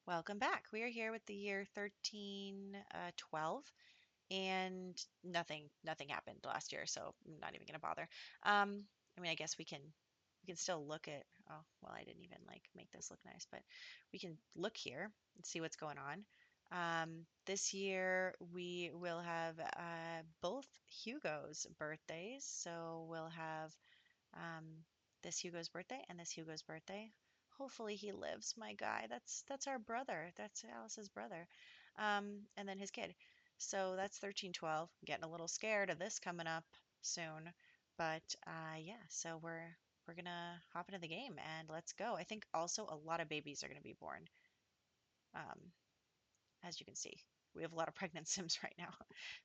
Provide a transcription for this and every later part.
Welcome back. We are here with the year 1312, and nothing happened last year, so I'm not even gonna bother. I mean, I guess we can still look at. Oh, well, I didn't even like make this look nice, but we can look here and see what's going on. This year we will have both Hugo's birthdays, so we'll have um, this Hugo's birthday and this Hugo's birthday. Hopefully he lives, my guy. That's our brother. That's Alice's brother. And then his kid. So that's 1312. Getting a little scared of this coming up soon. But yeah, so we're gonna hop into the game and let's go. I think also a lot of babies are gonna be born. Um, as you can see, we have a lot of pregnant Sims right now.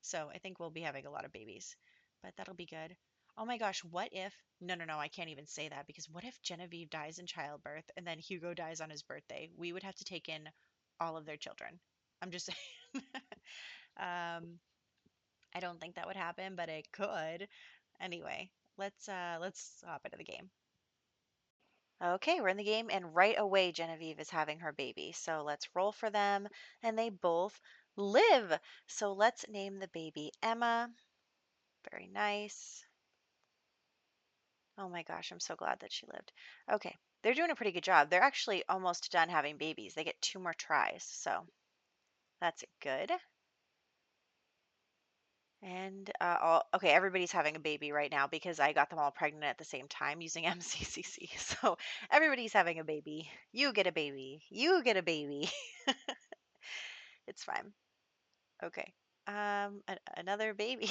So I think we'll be having a lot of babies, but that'll be good. Oh my gosh, what if? No, no, no, I can't even say that because what if Genevieve dies in childbirth and then Hugo dies on his birthday? We would have to take in all of their children. I'm just saying. um, I don't think that would happen, but it could. Anyway, let's hop into the game. Okay, we're in the game, and right away Genevieve is having her baby. So let's roll for them, and they both live. So let's name the baby Emma. Very nice. Oh my gosh, I'm so glad that she lived. Okay, they're doing a pretty good job. They're actually almost done having babies. They get 2 more tries, so that's good. And okay, everybody's having a baby right now because I got them all pregnant at the same time using MCCC. So everybody's having a baby. You get a baby. You get a baby. It's fine. Okay. Another baby.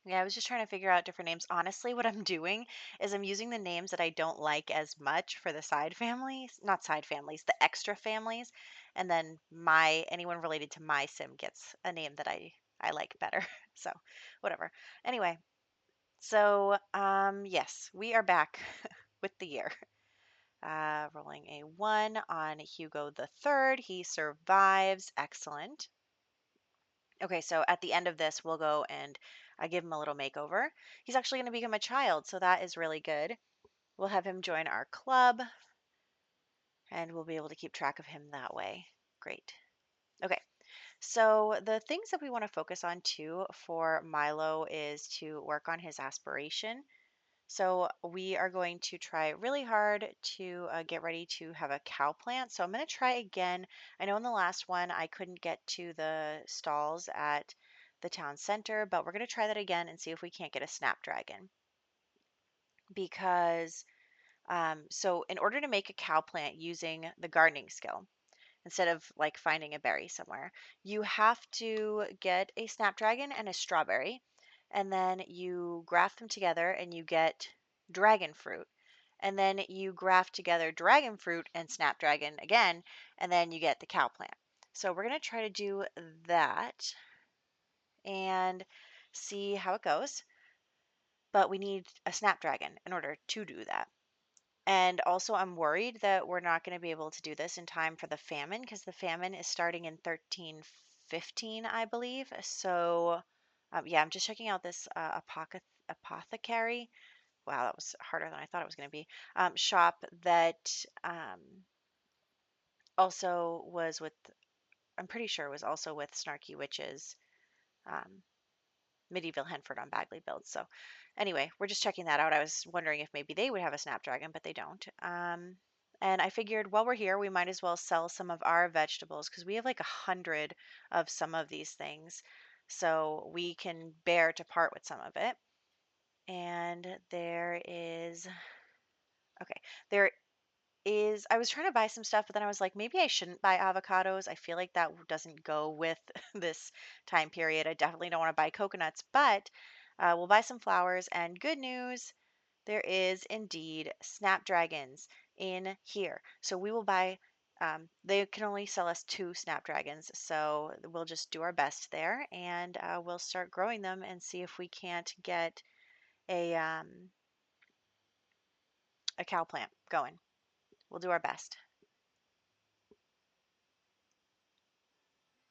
Yeah, I was just trying to figure out different names. Honestly, what I'm doing is I'm using the names that I don't like as much for the side families, not side families, the extra families, and then my anyone related to my sim gets a name that I like better. So, whatever. Anyway, so yes, we are back with the year. Rolling a 1 on Hugo the third. He survives. Excellent. Okay, so at the end of this, we'll go and I give him a little makeover. He's actually going to become a child, so that is really good. We'll have him join our club, and we'll be able to keep track of him that way. Great. Okay, so the things that we want to focus on too for Milo is to work on his aspiration. So we are going to try really hard to get ready to have a cow plant. So I'm going to try again. I know in the last one I couldn't get to the stalls at the town center, but we're going to try that again and see if we can't get a snapdragon. Because, so in order to make a cow plant using the gardening skill, instead of like finding a berry somewhere, you have to get a snapdragon and a strawberry, and then you graft them together and you get dragon fruit. And then you graft together dragon fruit and snapdragon again, and then you get the cow plant. So we're going to try to do that and see how it goes. But we need a snapdragon in order to do that. And also, I'm worried that we're not going to be able to do this in time for the famine because the famine is starting in 1315, I believe. So, yeah, I'm just checking out this apothecary. Wow, that was harder than I thought it was going to be. Shop that also was with, I'm pretty sure was also with Snarky Witches, um, Medieval Henford on Bagley builds. So, anyway, we're just checking that out. I was wondering if maybe they would have a Snapdragon, but they don't. And I figured while we're here, we might as well sell some of our vegetables because we have like 100 of some of these things. So we can bear to part with some of it. And there is, okay, there is, I was trying to buy some stuff, but then I was like, maybe I shouldn't buy avocados. I feel like that doesn't go with this time period. I definitely don't want to buy coconuts, but we'll buy some flowers. And good news, there is indeed snapdragons in here. So we will buy, they can only sell us 2 snapdragons. So we'll just do our best there and we'll start growing them and see if we can't get a cow plant going. We'll do our best.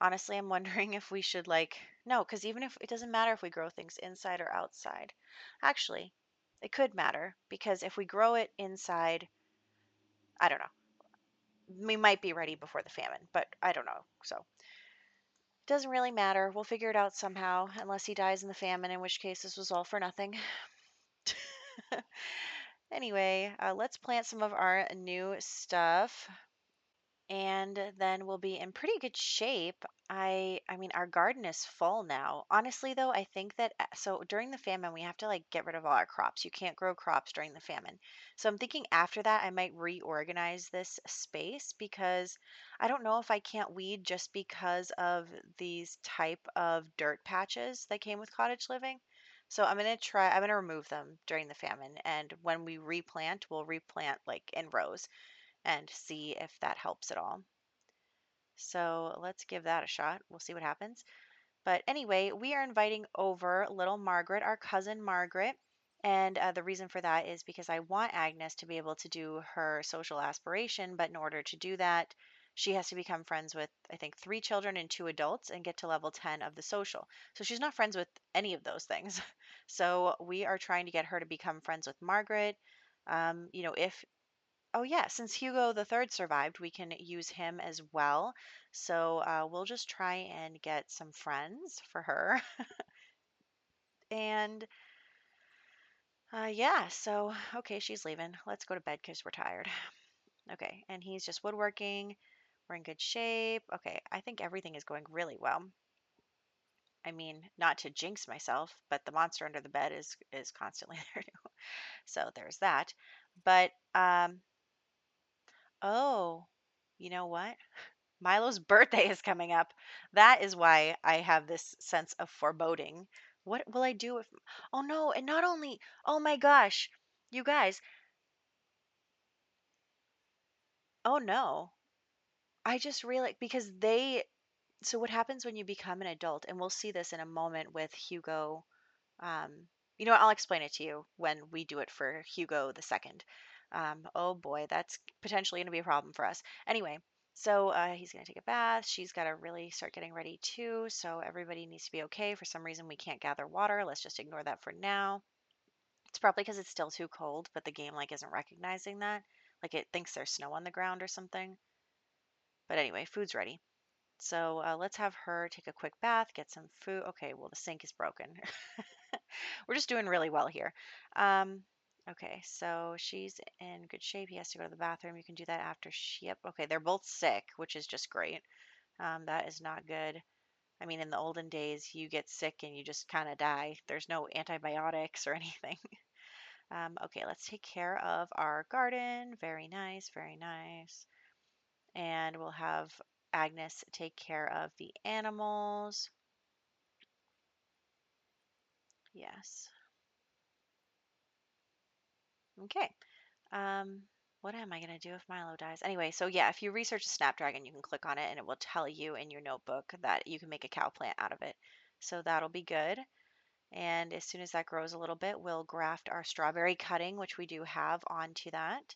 Honestly, I'm wondering if we should like, no, because even if it doesn't matter if we grow things inside or outside. Actually, it could matter because if we grow it inside, I don't know. We might be ready before the famine, but I don't know. So it doesn't really matter. We'll figure it out somehow, unless he dies in the famine, in which case this was all for nothing. Anyway, let's plant some of our new stuff and then we'll be in pretty good shape. I mean our garden is full now. Honestly though, I think that so during the famine we have to like get rid of all our crops. You can't grow crops during the famine. So I'm thinking after that I might reorganize this space because I don't know if I can't weed just because of these type of dirt patches that came with cottage living. So I'm going to remove them during the famine and when we replant, we'll replant like in rows and see if that helps at all. So let's give that a shot. We'll see what happens. But anyway, we are inviting over little Margaret, our cousin Margaret. And the reason for that is because I want Agnes to be able to do her social aspiration. But in order to do that, she has to become friends with, I think, 3 children and 2 adults and get to level 10 of the social. So she's not friends with any of those things. So we are trying to get her to become friends with Margaret. If Oh yeah, since Hugo the third survived, we can use him as well. So we'll just try and get some friends for her. And yeah, so okay, she's leaving. Let's go to bed because we're tired. Okay, and he's just woodworking. We're in good shape. Okay, I think everything is going really well. I mean, not to jinx myself, but the monster under the bed is constantly there too. So there's that. But oh, you know what? Milo's birthday is coming up. That is why I have this sense of foreboding. What will I do if. Oh no, and not only. Oh my gosh. You guys. Oh no. I just realized because they. So what happens when you become an adult, and we'll see this in a moment with Hugo. Um, I'll explain it to you when we do it for Hugo the second. Oh boy, that's potentially going to be a problem for us. Anyway, so he's going to take a bath. She's got to really start getting ready too. So everybody needs to be okay. For some reason, we can't gather water. Let's just ignore that for now. It's probably because it's still too cold, but the game like isn't recognizing that. Like it thinks there's snow on the ground or something. But anyway, food's ready. So let's have her take a quick bath, get some food. Okay, well, the sink is broken. We're just doing really well here. Um, okay, so she's in good shape. He has to go to the bathroom. You can do that after she. Yep. Okay, they're both sick, which is just great. That is not good. I mean, in the olden days, you get sick and you just kind of die. There's no antibiotics or anything. Okay, let's take care of our garden. Very nice, very nice. And we'll have Agnes take care of the animals. Yes. Okay. Um, what am I going to do if Milo dies? Anyway, so yeah, if you research a snapdragon, you can click on it and it will tell you in your notebook that you can make a cow plant out of it. So that'll be good. And as soon as that grows a little bit, we'll graft our strawberry cutting, which we do have, onto that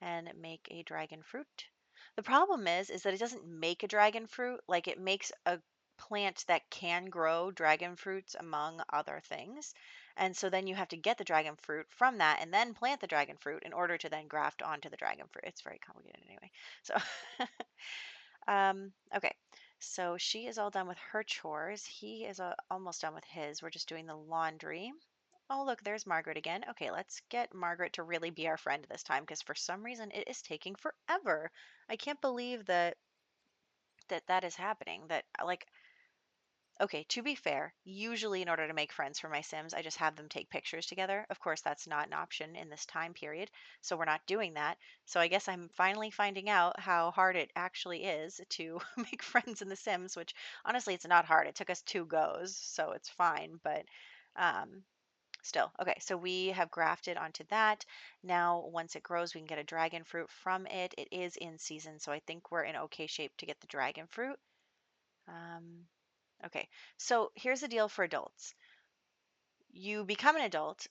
and make a dragon fruit. The problem is that it doesn't make a dragon fruit, like it makes a plant that can grow dragon fruits among other things. And so then you have to get the dragon fruit from that and then plant the dragon fruit in order to then graft onto the dragon fruit. It's very complicated anyway. So okay. So she is all done with her chores. He is almost done with his. We're just doing the laundry. Oh, look, there's Margaret again. Okay, let's get Margaret to really be our friend this time because for some reason it is taking forever. I can't believe that is happening. That like okay, to be fair, usually in order to make friends for my Sims, I just have them take pictures together. Of course, that's not an option in this time period, so we're not doing that. So I guess I'm finally finding out how hard it actually is to make friends in The Sims, which honestly, it's not hard. It took us 2 goes, so it's fine, but um, still. Okay, so we have grafted onto that. Now, once it grows, we can get a dragon fruit from it. It is in season, so I think we're in okay shape to get the dragon fruit. Um, Okay, so here's the deal for adults. You become an adult,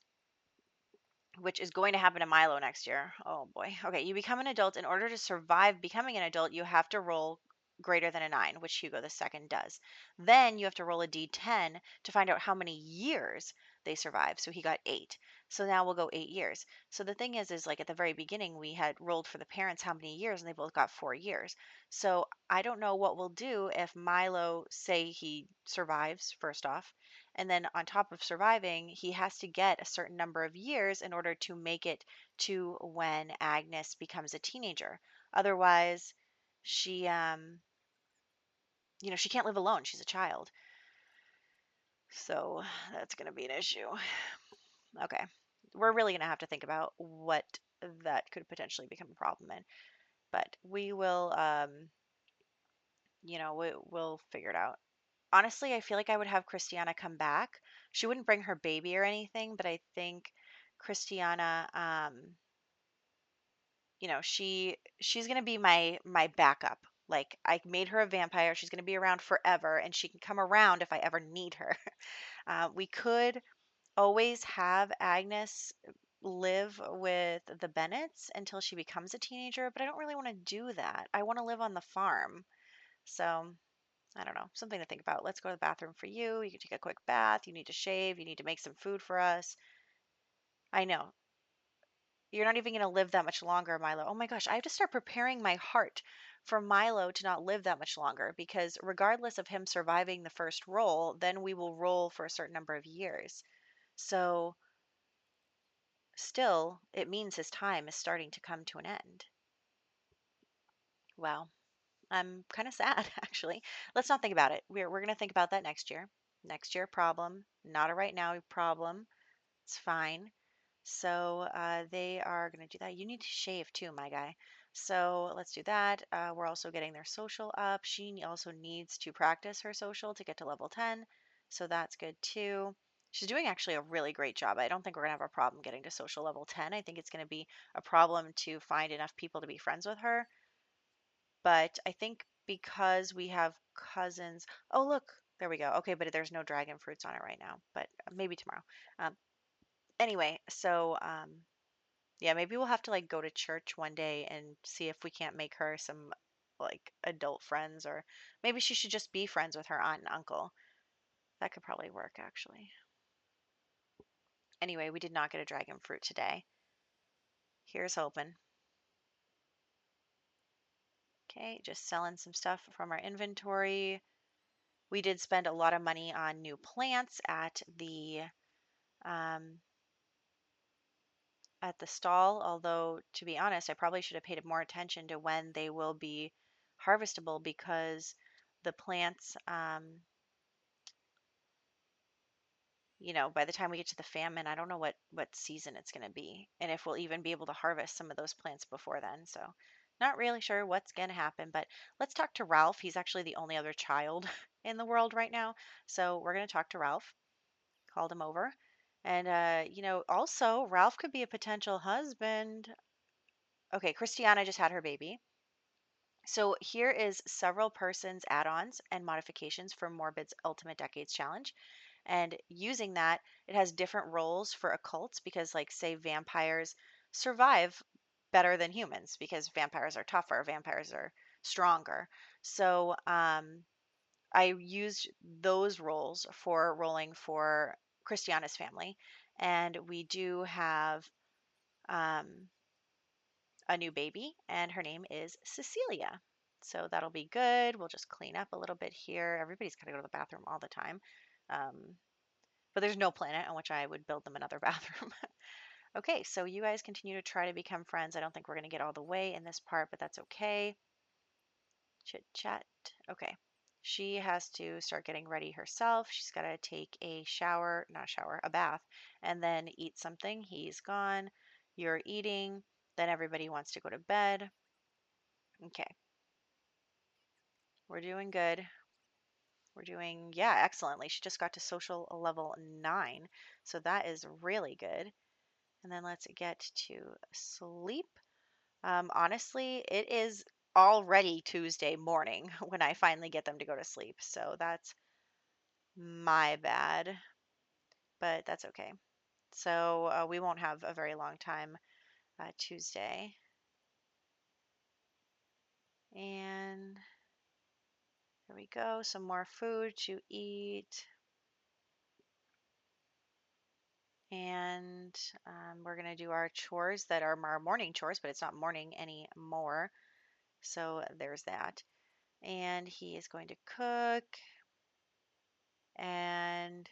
which is going to happen to Milo next year. Oh boy. Okay, you become an adult. In order to survive becoming an adult, you have to roll greater than a 9, which Hugo the second does. Then you have to roll a d10 to find out how many years they survive. So he got 8. So now we'll go 8 years. So the thing is like at the very beginning, we had rolled for the parents how many years, and they both got 4 years. So I don't know what we'll do if Milo, say he survives, first off, and then on top of surviving, he has to get a certain number of years in order to make it to when Agnes becomes a teenager. Otherwise, she, she can't live alone. She's a child. So that's going to be an issue. Okay. We're really going to have to think about what that could potentially become a problem in. But we will, we'll figure it out. Honestly, I feel like I would have Christiana come back. She wouldn't bring her baby or anything, but I think Christiana, she's going to be my backup. Like I made her a vampire. She's going to be around forever, and she can come around if I ever need her. We could always have Agnes live with the Bennets until she becomes a teenager, but I don't really want to do that. I want to live on the farm. So, I don't know, something to think about. Let's go to the bathroom for you. You can take a quick bath. You need to shave. You need to make some food for us. I know. You're not even going to live that much longer, Milo. Oh my gosh, I have to start preparing my heart for Milo to not live that much longer because regardless of him surviving the first roll, then we will roll for a certain number of years. So, still, it means his time is starting to come to an end. Wow. I'm kind of sad, actually. Let's not think about it. We're going to think about that next year. Next year problem, not a right now problem. It's fine. So they are going to do that. You need to shave too, my guy. So let's do that. We're also getting their social up. She also needs to practice her social to get to level 10. So that's good too. She's doing actually a really great job. I don't think we're going to have a problem getting to social level 10. I think it's going to be a problem to find enough people to be friends with her. But I think because we have cousins. Oh, look, there we go. Okay, but there's no dragon fruits on it right now, but maybe tomorrow. Um, anyway, so yeah, maybe we'll have to like go to church one day and see if we can't make her some like adult friends, or maybe she should just be friends with her aunt and uncle. That could probably work actually. Anyway, we did not get a dragon fruit today. Here's hoping. Okay, just selling some stuff from our inventory. We did spend a lot of money on new plants um, at the stall, although to be honest, I probably should have paid more attention to when they will be harvestable because the plants, by the time we get to the famine, I don't know what season it's going to be and if we'll even be able to harvest some of those plants before then. So, not really sure what's going to happen, but let's talk to Ralph. He's actually the only other child in the world right now. So, we're going to talk to Ralph. Called him over. And also Ralph could be a potential husband. Okay, Christiana just had her baby. So here is several persons add-ons and modifications for Morbid's Ultimate Decades Challenge. And using that, it has different roles for occults because like say vampires survive better than humans because vampires are tougher, vampires are stronger. So I used those roles for rolling for Christiana's family. And we do have um, a new baby, and her name is Cecilia. So that'll be good. We'll just clean up a little bit here. Everybody's got to go to the bathroom all the time. Um, but there's no planet on which I would build them another bathroom. Okay, so you guys continue to try to become friends. I don't think we're going to get all the way in this part, but that's okay. Chit chat. Okay. She has to start getting ready herself. She's got to take a shower, not a shower, a bath, and then eat something. He's gone. You're eating. Then everybody wants to go to bed. Okay. We're doing good. We're doing, yeah, excellently. She just got to social level 9. So that is really good. And then let's get to sleep. Honestly, it is already Tuesday morning when I finally get them to go to sleep. So that's my bad, but that's okay. So we won't have a very long time Tuesday. And there we go. Some more food to eat. And we're going to do our chores that are our morning chores, but it's not morning anymore. So there's that. And he is going to cook. And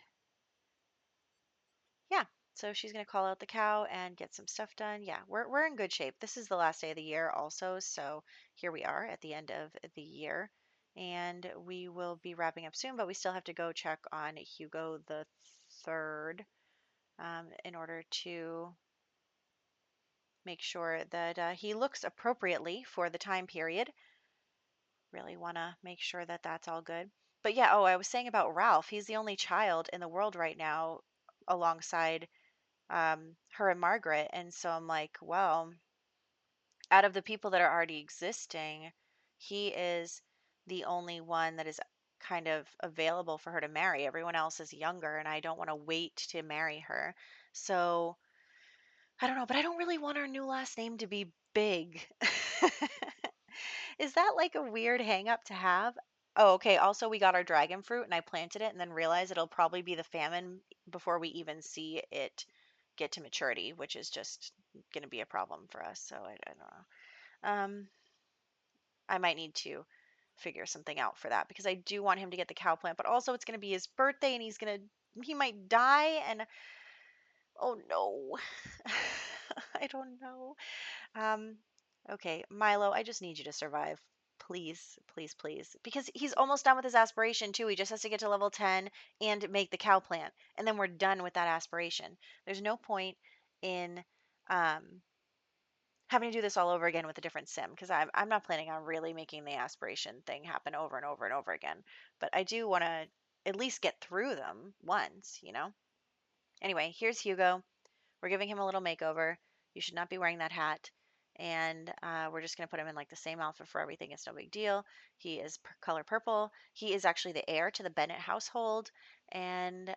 yeah, so she's going to call out the cow and get some stuff done. Yeah, we're in good shape. This is the last day of the year also. So here we are at the end of the year. And we will be wrapping up soon, but we still have to go check on Hugo the third in order to make sure that he looks appropriately for the time period. Really want to make sure that that's all good. But yeah, oh, I was saying about Ralph. He's the only child in the world right now alongside her and Margaret. And so I'm like, well, out of the people that are already existing, he is the only one that is kind of available for her to marry. Everyone else is younger, and I don't want to wait to marry her. So I don't know, but I don't really want our new last name to be Big. Is that like a weird hang up to have? Oh, okay. Also, we got our dragon fruit and I planted it and then realized it'll probably be the famine before we even see it get to maturity, which is just going to be a problem for us. So I don't know. I might need to figure something out for that because I do want him to get the cow plant, but also it's going to be his birthday and he might die. And oh no, I don't know. Um, okay, Milo, I just need you to survive. Please, please, please. Because he's almost done with his aspiration too. He just has to get to level 10 and make the cow plant. And then we're done with that aspiration. There's no point in um, having to do this all over again with a different sim because I'm not planning on really making the aspiration thing happen over and over and over again. But I do want to at least get through them once, you know? Anyway, here's Hugo. We're giving him a little makeover. You should not be wearing that hat. And we're just going to put him in like the same outfit for everything. It's no big deal. He is color purple. He is actually the heir to the Bennett household. And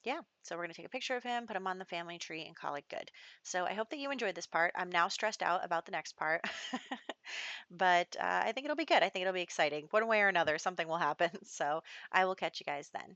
yeah, so we're going to take a picture of him, put him on the family tree, and call it good. So I hope that you enjoyed this part. I'm now stressed out about the next part. But I think it'll be good. I think it'll be exciting. One way or another, something will happen. So I will catch you guys then.